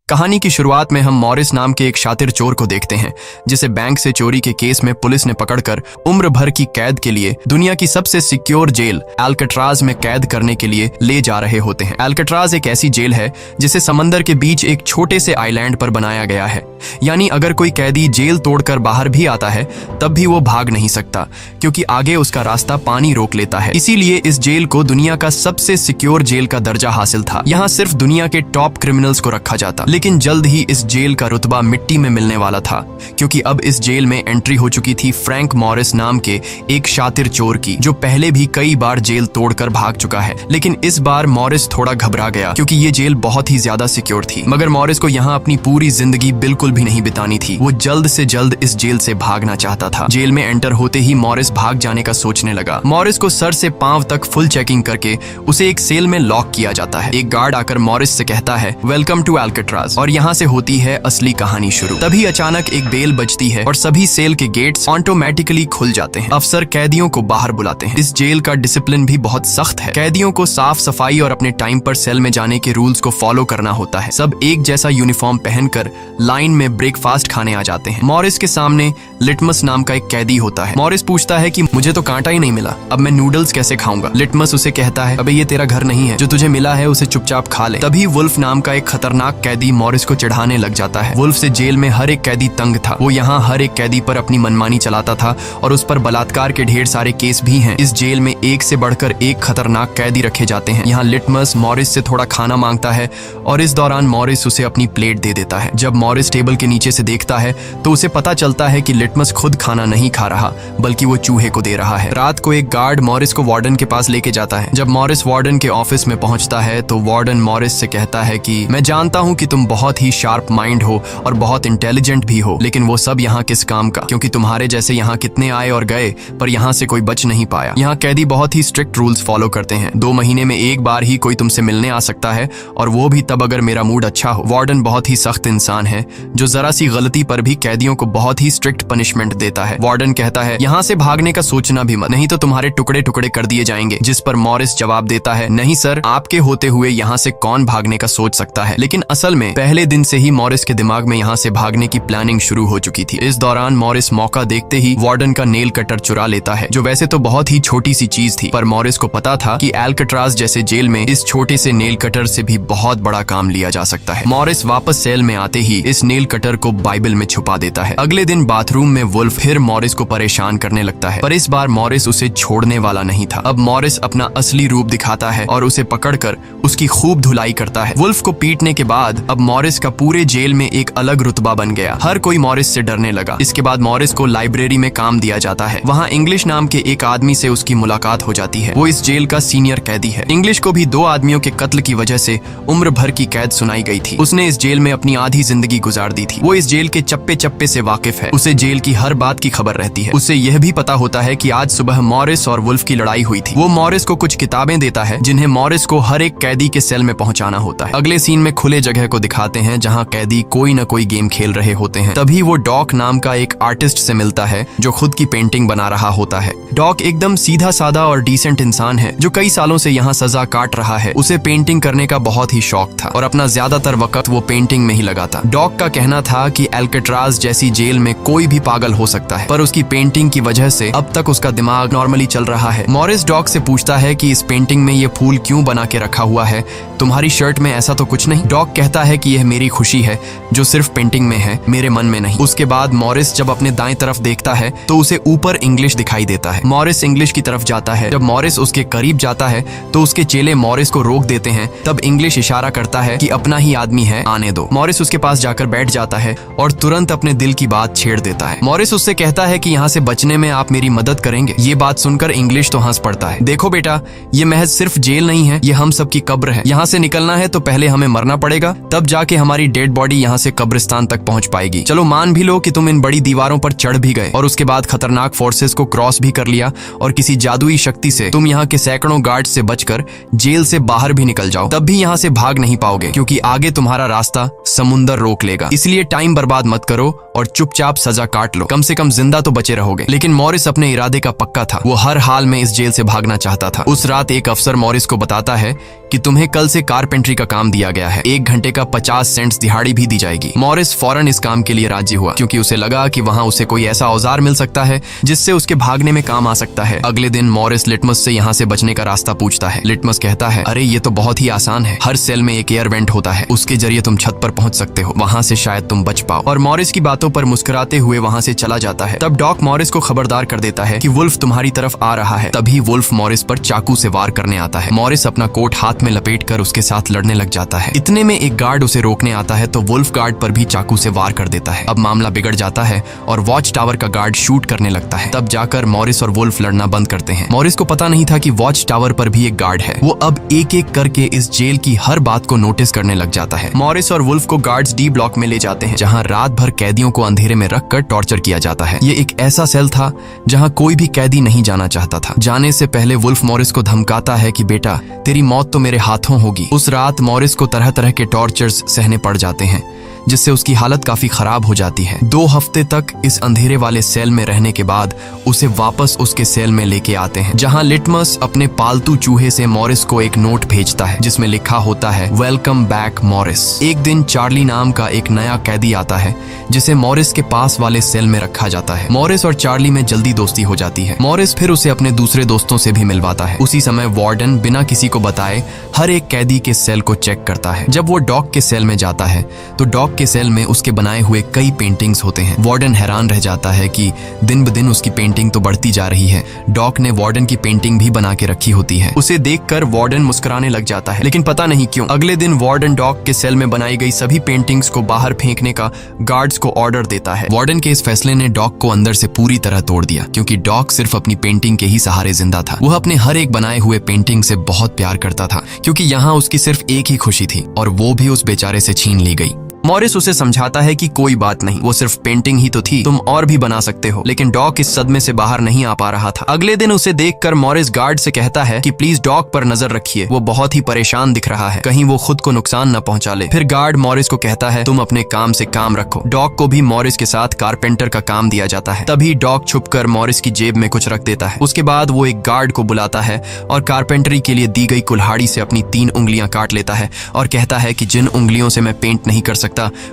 कहानी की शुरुआत में हम मॉरिस नाम के एक शातिर चोर को देखते हैं जिसे बैंक से चोरी के केस में पुलिस ने पकड़कर उम्र भर की कैद के लिए दुनिया की सबसे सिक्योर जेल एल्कट्राज में कैद करने के लिए ले जा रहे होते हैं। एल्कट्राज एक ऐसी जेल है जिसे समंदर के बीच एक छोटे से आइलैंड पर बनाया गया है, यानी अगर कोई कैदी जेल तोड़कर बाहर भी आता है तब भी वो भाग नहीं सकता क्योंकि आगे उसका रास्ता पानी रोक लेता है। इसीलिए इस जेल को दुनिया का सबसे सिक्योर जेल का दर्जा हासिल था। यहाँ सिर्फ दुनिया के टॉप क्रिमिनल्स को रखा जाता, लेकिन जल्द ही इस जेल का रुतबा मिट्टी में मिलने वाला था क्योंकि अब इस जेल में एंट्री हो चुकी थी फ्रैंक मॉरिस नाम के एक शातिर चोर की, जो पहले भी कई बार जेल तोड़कर भाग चुका है। लेकिन इस बार मॉरिस थोड़ा घबरा गया क्योंकि ये जेल बहुत ही ज्यादा सिक्योर थी। मगर मॉरिस को यहाँ अपनी पूरी जिंदगी बिल्कुल भी नहीं बितानी थी। वो जल्द से जल्द इस जेल से भागना चाहता था। जेल में एंटर होते ही मॉरिस भाग जाने का सोचने लगा। मॉरिस को सर से पांव तक फुल चेकिंग करके उसे एक सेल में लॉक किया जाता है। एक गार्ड आकर मॉरिस से कहता है, वेलकम टू एल्कट्राज, और यहाँ से होती है असली कहानी शुरू। तभी अचानक एक बेल बजती है और सभी सेल के गेट्स ऑटोमेटिकली खुल जाते हैं। अफसर कैदियों को बाहर बुलाते हैं। इस जेल का डिसिप्लिन भी बहुत सख्त है। कैदियों को साफ सफाई और अपने टाइम पर सेल में जाने के रूल्स को फॉलो करना होता है। सब एक जैसा यूनिफॉर्म पहनकर लाइन में ब्रेकफास्ट खाने आ जाते हैं। मॉरिस के सामने लिटमस नाम का एक कैदी होता है। मॉरिस पूछता है कि मुझे तो कांटा ही नहीं मिला, अब मैं नूडल्स कैसे खाऊंगा। लिटमस उसे कहता है, अबे ये तेरा घर नहीं है, जो तुझे मिला है उसे चुपचाप खा ले। तभी वुल्फ नाम का एक खतरनाक कैदी मॉरिस को चिढ़ाने लग जाता है। वुल्फ से जेल में हर एक कैदी तंग था। वो यहाँ हर एक कैदी पर अपनी मनमानी चलाता था और उस पर बलात्कार के ढेर सारे केस भी हैं। इस जेल में एक से बढ़कर एक खतरनाक कैदी रखे जाते हैं। यहाँ लिटमस मॉरिस से थोड़ा खाना मांगता है और इस दौरान मॉरिस उसे अपनी प्लेट दे देता है। जब मॉरिस टेबल के नीचे से देखता है तो उसे पता चलता है कि लिटमस खुद खाना नहीं खा रहा बल्कि वो चूहे को दे रहा है। रात को एक गार्ड मॉरिस को वार्डन के पास लेके जाता है। जब मॉरिस वार्डन के ऑफिस में पहुंचता है तो वार्डन मॉरिस से कहता है कि मैं जानता हूं कि तुम बहुत ही शार्प माइंड हो और बहुत इंटेलिजेंट भी हो, लेकिन वो सब यहाँ किस काम का, क्योंकि तुम्हारे जैसे यहाँ कितने आए और गए पर यहाँ से कोई बच नहीं पाया। यहाँ कैदी बहुत ही स्ट्रिक्ट रूल्स फॉलो करते हैं। 2 महीने में एक बार ही कोई तुमसे मिलने आ सकता है और वो भी तब अगर मेरा मूड अच्छा हो। वार्डन बहुत ही सख्त इंसान है जो जरा सी गलती पर भी कैदियों को बहुत ही स्ट्रिक्ट पनिशमेंट देता है। वार्डन कहता है, यहाँ से भागने का सोचना भी मत, नहीं तो तुम्हारे टुकड़े टुकड़े कर दिए जाएंगे। जिस पर मॉरिस जवाब देता है, नहीं सर, आपके होते हुए यहाँ से कौन भागने का सोच सकता है। लेकिन असल में पहले दिन से ही मॉरिस के दिमाग में यहाँ से भागने की प्लानिंग शुरू हो चुकी थी। इस दौरान मॉरिस मौका देखते ही वार्डन का नेल कटर चुरा लेता है, जो वैसे तो बहुत ही छोटी सी चीज थी, पर मॉरिस को पता था कि एल्कट्राज जैसे जेल में इस छोटे से नेल कटर से भी बहुत बड़ा काम लिया जा सकता है। मॉरिस वापस सेल में आते ही इस नेल कटर को बाइबल में छुपा देता है। अगले दिन बाथरूम में वुल्फ फिर मॉरिस को परेशान करने लगता है, पर इस बार मॉरिस उसे छोड़ने वाला नहीं था। अब मॉरिस अपना असली रूप दिखाता है और उसे पकड़कर उसकी खूब धुलाई करता है। वुल्फ को पीटने के बाद अब मॉरिस का पूरे जेल में एक अलग रुतबा बन गया। हर कोई मॉरिस से डरने लगा। इसके बाद मॉरिस को लाइब्रेरी में काम दिया जाता है। वहाँ इंग्लिश नाम के एक आदमी से उसकी मुलाकात हो जाती है। वो इस जेल का सीनियर कैदी है। इंग्लिश को भी 2 आदमियों के कत्ल की वजह से उम्र भर की कैद सुनाई गई थी। उसने इस जेल में अपनी आधी जिंदगी गुजार दी थी। वो इस जेल के चप्पे चप्पे से वाकिफ है। उसे जेल की हर बात की खबर रहती है। उसे यह भी पता होता है कि आज सुबह मॉरिस और वुल्फ की लड़ाई हुई थी। वो मॉरिस को कुछ किताबें देता है जिन्हें मॉरिस को हर एक कैदी के सेल में पहुंचाना होता है। अगले सीन में खुले जगह को दिखाते हैं जहां कैदी कोई न कोई गेम खेल रहे होते हैं। तभी वो डॉक नाम का एक आर्टिस्ट से मिलता है जो खुद की पेंटिंग बना रहा होता है। डॉक एकदम सीधा साधा और डिसेंट इंसान है जो कई सालों से यहाँ सजा काट रहा है। उसे पेंटिंग करने का बहुत ही शौक था और अपना ज्यादातर वक्त वो पेंटिंग में ही लगाता। डॉक का कहना था कि एल्कट्राज जैसी जेल में कोई भी पागल हो सकता है, पर उसकी पेंटिंग की वजह से अब तक उसका दिमाग नॉर्मली चल रहा है। मॉरिस डॉक से पूछता है कि इस पेंटिंग में ये फूल क्यों बना के रखा हुआ है, तुम्हारी शर्ट में ऐसा तो कुछ नहीं। डॉक कहता है कि यह मेरी खुशी है जो सिर्फ पेंटिंग में है, मेरे मन में नहीं। उसके बाद मॉरिस जब अपने दाएं तरफ देखता है तो उसे ऊपर इंग्लिश दिखाई देता है। मॉरिस इंग्लिश की तरफ जाता है। जब मॉरिस उसके करीब जाता है तो उसके चेले मॉरिस को रोक देते हैं। तब इंग्लिश इशारा करता है कि अपना ही आदमी है, आने दो। मॉरिस उसके पास जाकर बैठ जाता है और तुरंत अपने दिल की बात छेड़ देता है। मॉरिस उससे कहता है कि यहाँ से बचने में आप मेरी मदद करेंगे। ये बात सुनकर इंग्लिश तो हंस पड़ता है। देखो बेटा, ये महज सिर्फ जेल नहीं है, ये हम सब की कब्र है। यहाँ से निकलना है तो पहले हमें मरना पड़ेगा, तब जाके हमारी डेड बॉडी यहाँ से कब्रिस्तान तक पहुँच पाएगी। चलो मान भी लो कि तुम इन बड़ी दीवारों पर चढ़ भी गए और उसके बाद खतरनाक फोर्सेस को क्रॉस भी कर लिया और किसी जादुई शक्ति से तुम यहाँ के सैकड़ों गार्ड से बचकर जेल से बाहर भी निकल जाओ, तब भी यहाँ से भाग नहीं पाओगे क्योंकि आगे तुम्हारा रास्ता समुंदर रोक लेगा। इसलिए टाइम बर्बाद मत करो और चुपचाप सजा काट लो, कम से कम जिंदा तो बचे रहोगे। लेकिन मॉरिस अपने इरादे का पक्का था। वो हर हाल में इस जेल से भागना चाहता था। उस रात एक अफसर मॉरिस को बताता है कि तुम्हें कल से कारपेंट्री का काम दिया गया है, 1 घंटे का 50 सेंट्स दिहाड़ी भी दी जाएगी। मॉरिस फौरन इस काम के लिए राजी हुआ क्योंकि उसे लगा कि वहाँ उसे कोई ऐसा औजार मिल सकता है जिससे उसके भागने में काम आ सकता है। अगले दिन मॉरिस लिटमस से यहाँ से बचने का रास्ता पूछता है। लिटमस कहता है, अरे ये तो बहुत ही आसान है, हर सेल में एक एयर वेंट होता है, उसके जरिए तुम छत पर पहुंच सकते हो, वहाँ से शायद तुम बच पाओ। और मॉरिस की बातों पर मुस्कुराते हुए वहाँ से चला जाता है। तब डॉक मॉरिस को खबरदार कर देता है कि वुल्फ तुम्हारी तरफ आ रहा है। तभी वुल्फ मॉरिस पर चाकू से वार करने आता है। मॉरिस अपना कोट हाथ में लपेटकर उसके साथ लड़ने लग जाता है। इतने में एक गार्ड उसे रोकने आता है तो वुल्फ गार्ड पर भी चाकू से वार कर देता है। अब मामला बिगड़ जाता है और वॉच टावर का गार्ड शूट करने लगता है। तब जाकर मॉरिस और वुल्फ लड़ना बंद करते हैं। मॉरिस को पता नहीं था कि वॉच टावर पर भी एक गार्ड है। वो अब एक एक करके इस जेल की हर बात को नोटिस करने लग जाता है। मॉरिस और वुल्फ को गार्ड्स डी ब्लॉक में ले जाते हैं, जहाँ रात भर कैदियों को अंधेरे में रखकर टॉर्चर किया जाता है। ये एक ऐसा सेल था जहाँ कोई भी कैदी नहीं जाना चाहता था। जाने से पहले वुल्फ मॉरिस को धमकाता है कि बेटा, तेरी मौत तो मेरे हाथों होगी। उस रात मॉरिस को तरह तरह के टॉर्चर्स सहने पड़ जाते हैं, जिससे उसकी हालत काफी खराब हो जाती है। 2 हफ्ते तक इस अंधेरे वाले सेल में रहने के बाद उसे वापस उसके सेल में लेके आते हैं, जहां लिटमस अपने पालतू चूहे से मॉरिस को एक नोट भेजता है जिसमें लिखा होता है, वेलकम बैक मॉरिस। एक दिन चार्ली नाम का एक नया कैदी आता है जिसे मॉरिस के पास वाले सेल में रखा जाता है। मॉरिस और चार्ली में जल्दी दोस्ती हो जाती है। मॉरिस फिर उसे अपने दूसरे दोस्तों से भी मिलवाता है। उसी समय वार्डन बिना किसी को बताए हर एक कैदी के सेल को चेक करता है। जब वो डॉक के सेल में जाता है तो डॉक के सेल में उसके बनाए हुए कई पेंटिंग्स होते हैं। वार्डन हैरान रह जाता है कि दिन ब दिन उसकी पेंटिंग तो बढ़ती जा रही है। डॉक ने वार्डन की पेंटिंग भी बना के रखी होती है। उसे देखकर वार्डन मुस्कुराने लग जाता है, लेकिन पता नहीं क्यों अगले दिन वार्डन डॉक के सेल में बनाई गई सभी पेंटिंग्स को बाहर फेंकने का गार्ड्स को ऑर्डर देता है। वार्डन के इस फैसले ने डॉक को अंदर से पूरी तरह तोड़ दिया, क्योंकि डॉक सिर्फ अपनी पेंटिंग के ही सहारे जिंदा था। वह अपने हर एक बनाए हुए पेंटिंग से बहुत प्यार करता था, क्योंकि यहाँ उसकी सिर्फ एक ही खुशी थी और वो भी उस बेचारे से छीन ली गई। मॉरिस उसे समझाता है कि कोई बात नहीं, वो सिर्फ पेंटिंग ही तो थी, तुम और भी बना सकते हो। लेकिन डॉक इस सदमे से बाहर नहीं आ पा रहा था। अगले दिन उसे देखकर मॉरिस गार्ड से कहता है कि प्लीज डॉक पर नजर रखिए, वो बहुत ही परेशान दिख रहा है, कहीं वो खुद को नुकसान न पहुंचा ले। फिर गार्ड मॉरिस को कहता है, तुम अपने काम से काम रखो। डॉक को भी मॉरिस के साथ कारपेंटर का काम दिया जाता है। तभी डॉक छुपकर मॉरिस की जेब में कुछ रख देता है। उसके बाद वो एक गार्ड को बुलाता है और कारपेंटरी के लिए दी गई कुल्हाड़ी से अपनी 3 उंगलियां काट लेता है और कहता है कि जिन उंगलियों से मैं पेंट नहीं कर सकता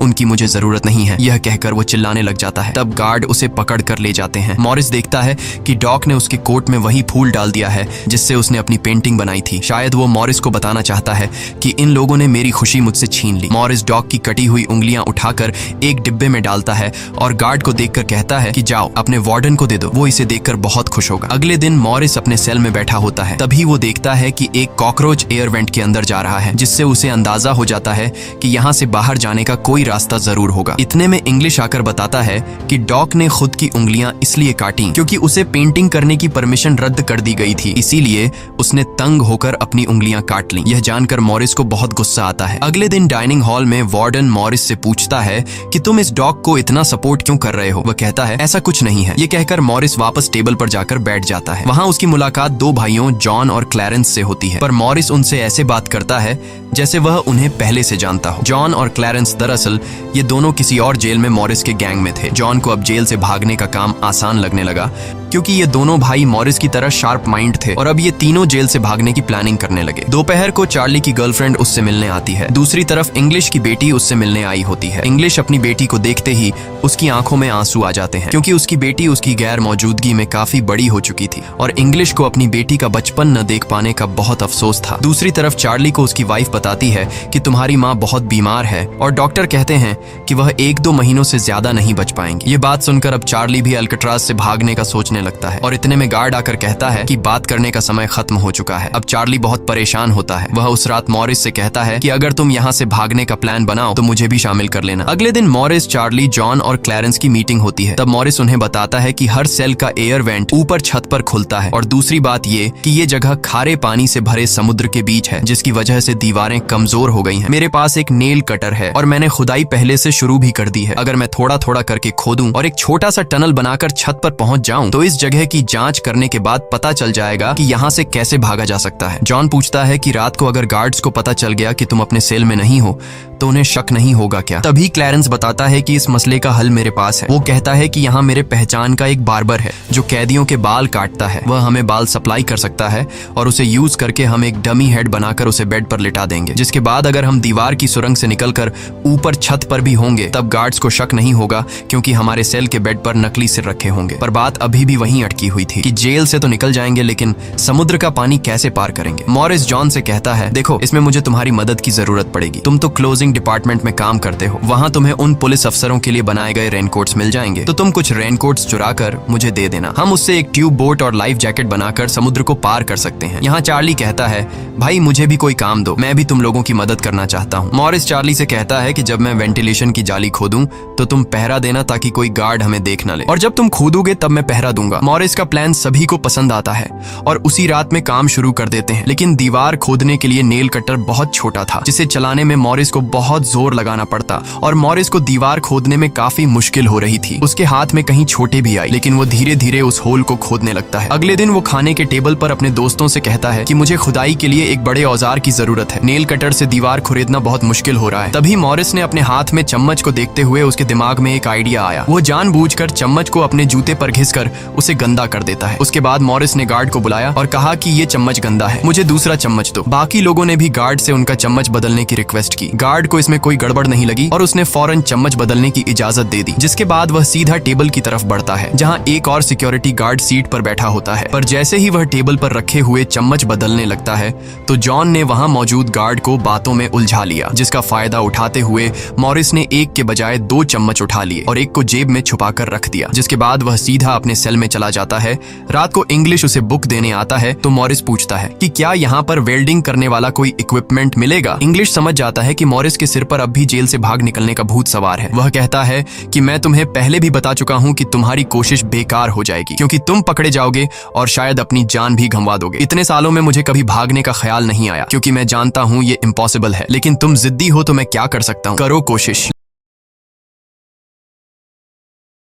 उनकी मुझे जरूरत नहीं है। यह कहकर वो चिल्लाने लग जाता है। तब गार्ड उसे पकड़ कर ले जाते हैं। मॉरिस देखता है कि डॉक ने उसके कोट में वही फूल डाल दिया है जिससे उसने अपनी पेंटिंग बनाई थी। शायद वो मॉरिस को बताना चाहता है कि इन लोगों ने मेरी खुशी मुझसे छीन ली। मॉरिस डॉक की कटी हुई उंगलियां उठाकर एक डिब्बे में डालता है और गार्ड को देखकर कहता है कि जाओ अपने वार्डन को दे दो, वो इसे देखकर बहुत खुश होगा। अगले दिन मॉरिस अपने सेल में बैठा होता है। तभी वो देखता है कि एक कॉकरोच एयर वेंट के अंदर जा रहा है, जिससे उसे अंदाजा हो जाता है कि यहाँ से बाहर जाने का कोई रास्ता जरूर होगा। इतने में इंग्लिश आकर बताता है कि डॉक ने खुद की उंगलियां इसलिए काटी क्योंकि उसे पेंटिंग करने की परमिशन रद्द कर दी गई थी, इसीलिए उसने तंग होकर अपनी उंगलियां काट लीं। यह जानकर मॉरिस को बहुत गुस्सा आता है। अगले दिन डाइनिंग हॉल में वार्डन मॉरिस से पूछता है कि तुम इस डॉग को इतना सपोर्ट क्यों कर रहे हो। वह कहता है ऐसा कुछ नहीं है। ये कहकर मॉरिस वापस टेबल पर जाकर बैठ जाता है। वहाँ उसकी मुलाकात 2 भाइयों जॉन और क्लैरेंस से होती है, पर मॉरिस उनसे ऐसे बात करता है जैसे वह उन्हें पहले से जानता हो। जॉन और क्लैरेंस दरअसल ये दोनों किसी और जेल में मॉरिस के गैंग में थे। जॉन को अब जेल से भागने का काम आसान लगने लगा क्योंकि ये दोनों भाई मॉरिस की तरह शार्प माइंड थे और अब ये तीनों जेल से भागने की प्लानिंग करने लगे। दोपहर को चार्ली की गर्लफ्रेंड उससे मिलने आती है। दूसरी तरफ इंग्लिश की बेटी उससे मिलने आई होती है। इंग्लिश अपनी बेटी को देखते ही उसकी आंखों में आंसू आ जाते हैं क्योंकि उसकी बेटी उसकी गैर मौजूदगी में काफी बड़ी हो चुकी थी और इंग्लिश को अपनी बेटी का बचपन न देख पाने का बहुत अफसोस था। दूसरी तरफ चार्ली को उसकी वाइफ बताती है कि तुम्हारी माँ बहुत बीमार है और डॉक्टर कहते हैं कि वह 1-2 महीनों से ज्यादा नहीं बच पाएंगी। ये बात सुनकर अब चार्ली भी अल्काट्राज से भागने का सोचने लगता है और इतने में गार्ड आकर कहता है कि बात करने का समय खत्म हो चुका है। अब चार्ली बहुत परेशान होता है। वह उस रात मॉरिस से कहता है कि अगर तुम यहाँ से भागने का प्लान बनाओ तो मुझे भी शामिल कर लेना। अगले दिन मॉरिस, चार्ली, जॉन और क्लैरेंस की मीटिंग होती है। तब मॉरिस उन्हें बताता है कि हर सेल का एयर वेंट ऊपर छत पर खुलता है और दूसरी बात ये कि ये जगह खारे पानी से भरे समुद्र के बीच है, जिसकी वजह से दीवारें कमजोर हो गई हैं। मेरे पास एक नेल कटर है और मैंने खुदाई पहले से शुरू भी कर दी है। अगर मैं थोड़ा थोड़ा करके खोदूं और एक छोटा सा टनल बनाकर छत पर पहुंच जाऊं तो इस जगह की जांच करने के बाद पता चल जाएगा कि यहाँ से कैसे भागा जा सकता है। जॉन पूछता है कि रात को अगर गार्ड्स को पता चल गया कि तुम अपने सेल में नहीं हो तो उन्हें शक नहीं होगा क्या? तभी क्लैरेंस बताता है कि इस मसले का हल मेरे पास है। वो कहता है कि यहाँ मेरे पहचान का एक बार्बर है जो कैदियों के बाल काटता है। वह हमें बाल सप्लाई कर सकता है और उसे यूज करके हम एक डमी हेड बनाकर उसे बेड पर लिटा देंगे, जिसके बाद अगर हम दीवार की सुरंग से निकलकर ऊपर छत पर भी होंगे तब गार्ड्स को शक नहीं होगा, क्योंकि हमारे सेल के बेड पर नकली सिर रखे होंगे। पर बात अभी भी वहीं अटकी हुई थी कि जेल से तो निकल जाएंगे, लेकिन समुद्र का पानी कैसे पार करेंगे? मॉरिस जॉन से कहता है, देखो इसमें मुझे तुम्हारी मदद की जरूरत पड़ेगी। तुम तो क्लोजिंग डिपार्टमेंट में काम करते हो, वहां तुम्हें उन पुलिस अफसरों के लिए बनाए गए रेनकोट्स मिल जाएंगे, तो तुम कुछ रेनकोट्स चुरा कर मुझे दे देना। हम उससे एक ट्यूब बोट और लाइफ जैकेट बनाकर समुद्र को पार कर सकते हैं। यहाँ चार्ली कहता है, भाई मुझे भी कोई काम दो, मैं भी तुम लोगों की मदद करना चाहता हूँ। मॉरिस चार्ली से कहता है कि जब मैं वेंटिलेशन की जाली खोदूं तो तुम पहरा देना ताकि कोई गार्ड हमें देख न ले, और जब तुम खोदोगे तब मैं पहरा दूंगा। मॉरिस का प्लान सभी को पसंद आता है और उसी रात में काम शुरू कर देते हैं, लेकिन दीवार खोदने के लिए नेल कटर बहुत छोटा था, जिसे चलाने में मॉरिस को बहुत जोर लगाना पड़ता और मॉरिस को दीवार खोदने में काफी मुश्किल हो रही थी। उसके हाथ में कहीं छोटे भी आई, लेकिन वो धीरे धीरे उस होल को खोदने लगता है। अगले दिन वो खाने के टेबल पर अपने दोस्तों से कहता है कि मुझे खुदाई के लिए एक बड़े औजार की जरूरत है, नेल कटर से दीवार खुरेदना बहुत मुश्किल हो रहा है। तभी मॉरिस ने अपने हाथ में चम्मच को देखते हुए उसके दिमाग में एक आइडिया आया। वो जानबूझकर चम्मच को अपने जूते पर घिसकर उसे गंदा कर देता है। उसके बाद मॉरिस ने गार्ड को बुलाया और कहा कि ये चम्मच गंदा है, मुझे दूसरा चम्मच दो। बाकी लोगों ने भी गार्ड से उनका चम्मच बदलने की रिक्वेस्ट की। गार्ड को इसमें कोई गड़बड़ नहीं लगी और उसने फौरन चम्मच बदलने की इजाजत दे दी, जिसके बाद वह सीधा टेबल की तरफ बढ़ता है जहां एक और सिक्योरिटी गार्ड सीट पर बैठा होता है। पर जैसे ही वह टेबल पर रखे हुए चम्मच बदलने लगता है तो जॉन ने वहां मौजूद गार्ड को बातों में उलझा लिया, जिसका फायदा उठाते हुए मॉरिस ने एक के बजाय 2 चम्मच उठा लिए और एक को जेब में छुपाकर रख दिया, जिसके बाद वह सीधा अपने सेल में चला जाता है। रात को इंग्लिश उसे बुक देने आता है तो मॉरिस पूछता है कि क्या यहाँ पर वेल्डिंग करने वाला कोई इक्विपमेंट मिलेगा? इंग्लिश समझ जाता है कि मॉरिस के सिर पर अब भी जेल से भाग निकलने का भूत सवार है। वह कहता है कि मैं तुम्हें पहले भी बता चुका हूँ कि तुम्हारी कोशिश बेकार हो जाएगी, क्योंकि तुम पकड़े जाओगे और शायद अपनी जान भी गंवा दोगे। इतने सालों में मुझे कभी भागने का ख्याल नहीं आया, क्योंकि मैं जानता हूँ ये इम्पॉसिबल है, लेकिन तुम जिद्दी हो तो मैं क्या कर सकता हूँ, करो कोशिश।